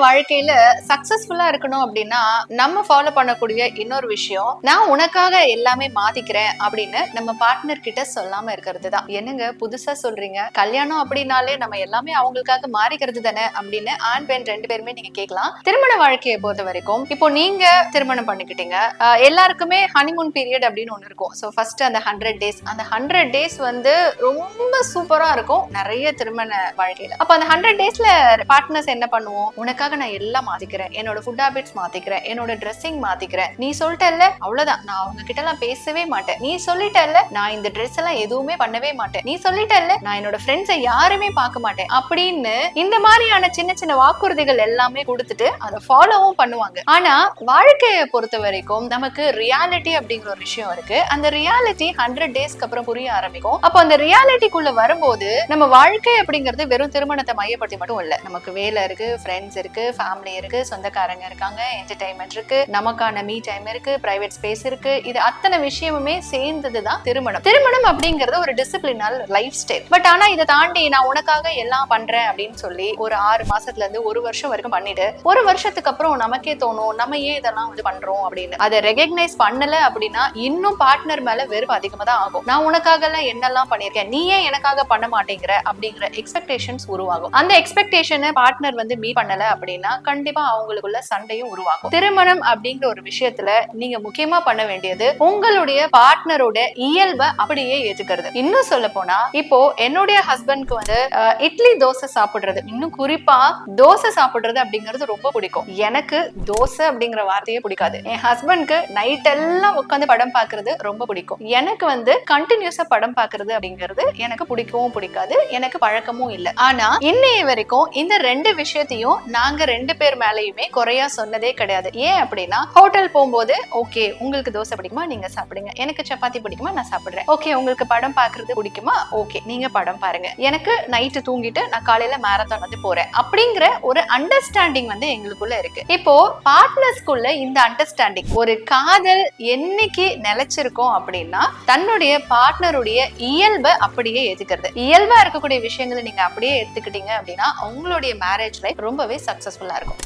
வாழ்க்கையில சக்சஸ்ஃபுல்லா இருக்கணும் அப்படின்னா நம்ம ஃபாலோ பண்ணக்கூடிய இன்னொரு விஷயம், நான் உனக்காக எல்லாமே மாத்திக்கிறேன் அப்படின்னு நம்ம பார்ட்னர் கிட்ட சொல்லாம இருக்கிறது தான். என்னங்க புதுசா சொல்றீங்க, கல்யாணம் அப்படின்னாலே நம்ம எல்லாமே அவங்களுக்காக மாறிக்கிறது தானே அப்படின்னு ஆண் பெண் ரெண்டு பேருமே நீங்க கேட்கலாம். திருமண வாழ்க்கையை பொறுத்த வரைக்கும் இப்போ நீங்க திருமணம் பண்ணிக்கிட்டீங்க, எல்லாருக்குமே ஹனிமூன் பீரியட் அப்படின்னு ஒண்ணு இருக்கும். ஸோ ஃபர்ஸ்ட் அந்த 100 days, அந்த 100 days வந்து ரொம்ப சூப்பரா இருக்கும் நிறைய திருமண வாழ்க்கையில. அப்ப அந்த 100 daysல பார்ட்னர்ஸ் என்ன பண்ணுவோம், உனக்காக நான் எல்லாம் மாத்திக்கிறேன், என்னோட ஃபுட் ஹாபிட்ஸ் மாத்திக்கிறேன், என்னோட ட்ரெஸ்ஸிங் மாத்திக்கிறேன், நீ சொல்லிட்டல்ல அவ்வளவுதான், நான் அவங்க கிட்ட எல்லாம் பேசவே மாட்டேன், நீ சொல்லிட்டல்ல நான் இந்த ட்ரெஸ் எல்லாம் எதுவுமே பண்ணவே மாட்டேன், நீ சொல்லிட்டல்ல நான் என்னோட ஃப்ரெண்ட்ஸை யாருமே பார்க்க மாட்டேன் அப்படின்னு இந்த மாதிரியான சின்ன சின்ன வாக்குறுதிகள் எல்லாமே கொடுத்துட்டு அதை ஃபாலோவும் பண்ணுவாங்க. ஆனா வாழ்க்கையை பொறுத்த வரைக்கும் நமக்கு ரியாலிட்டி அப்படிங்கிற ஒரு விஷயம் இருக்கு. அந்த ரியாலிட்டி 100 daysக்கு அப்புறம் புரிய ஆரம்பிக்கும். அப்போ அந்த ரியாலிட்டிக்குள்ள வரும்போது நம்ம வாழ்க்கை அப்படிங்கிறது வெறும் திருமணத்தை மையப்படுத்தி மட்டும் இல்ல. நமக்கு வேலை இருக்கு, ஃப்ரெண்ட்ஸ் இருக்கு, ஃபேமிலி இருக்கு, சொந்தக்காரங்க இருக்காங்க, என்டர்டைன்மெண்ட் இருக்கு, நமக்கான மீ டைம் இருக்கு, பிரைவேட் ஸ்பேஸ் இருக்கு. இது அத்தனை விஷயமுமே சேர்ந்ததுதான் திருமணம். திருமணம் அப்படிங்கிறது ஒரு டிசிப்ளினல் லைஃப் ஸ்டைல். பட் ஆனா இதை தாண்டி நான் உனக்காக எல்லாம் பண்றேன் அப்படின்னு சொல்லி ஒரு 6 மாசத்துல இருந்து 1 வருஷம் வரைக்கும் பண்ணிட்டு 1 வருஷத்துக்கு அப்புறம் நமக்கே தோணும் நம்ம ஏன் இதெல்லாம் வந்து பண்றோம் அப்படின்னு. அதை ரெகக்னைஸ் பண்ணல அப்படின்னா இன்னும் பார்ட்னர் மேல வெறுப்பு அதிகமா தான் ஆகும். நான் உனக்காக எல்லாம் என்னெல்லாம் பண்ணிருக்கேன், நீ ஏன் எனக்காக பண்ண மாட்டேங்கிற அப்படிங்கிற எக்ஸ்பெக்டேஷன்ஸ் உருவாகும். அந்த எக்ஸ்பெக்டேஷனை பார்ட்னர் வந்து மீட் பண்ணல அப்படின்னா கண்டிப்பா அவங்களுக்குள்ள சண்டையும் உருவாகும். திருமணம் அப்படிங்கிற ஒரு விஷயத்துல நீங்க முக்கியமா பண்ண வேண்டியது உங்களுடைய பார்ட்னரோட இயல்பை அப்படியே ஏத்துக்கிறது. இன்னும் சொல்ல போனா இப்போ என்னுடைய ஹஸ்பண்ட்க்கு வந்து இட்லி தோசை சாப்பிடுறது, இன்னும் குறிப்பா தோசை சாப்பிடுறது அப்படிங்கிறது ரொம்ப பிடிக்கும். எனக்கு தோசை அப்படிங்கிற வார்த்தையே பிடிக்காது. என் ஹஸ்பண்ட்க்கு நைட் எல்லாம் உட்காந்து படம் பாக்குறது ரொம்ப பிடிக்கும். எனக்கு வந்து கண்டினியூஸா படம் பாக்குறது அப்படிங்கிறது எனக்கு பிடிக்கவும் பிடிக்காது, எனக்கு பழக்கமும் இல்லை. ஆனா இன்னைய வரைக்கும் இந்த 2 விஷயத்தையும் நாங்க 2 பேர் மேலயுமே குறையா சொன்னதே கிடையாது. ஏன் அப்படின்னா ஹோட்டல் போகும்போது ஓகே உங்களுக்கு தோசை பிடிக்குமா நீங்க சாப்பிடுங்க, எனக்கு சப்பாத்தி பிடிக்குமா நான் சாப்பிடுறேன், ஓகே உங்களுக்கு படம் பாக்குறது பிடிக்குமா ஓகே நீங்க படம் பாருங்க, எனக்கு நைட்டு தூங்கிட்டு நான் காலையில மேரத்தான் வந்து போறேன் அப்படிங்கிற ஒரு அண்டர்ஸ்டாண்டிங் வந்து எங்களுக்குள்ள இருக்கு. இப்போ பார்ட்னர்ஸ்குள்ள இந்த அண்டர்ஸ்டாண்டிங், ஒரு காதல் என்னைக்கு நிலைச்சிருக்கோம் அப்படின்னா தன்னுடைய பார்ட்னருடைய இயல்பை அப்படியே ஏத்துக்கிறது. இயல்பா இருக்கக்கூடிய விஷயங்களை நீங்க அப்படியே எடுத்துக்கிட்டீங்க அப்படின்னா உங்களுடைய மேரேஜ் லைஃப் ரொம்பவே சக்சஸ்ஃபுல்லா இருக்கும்.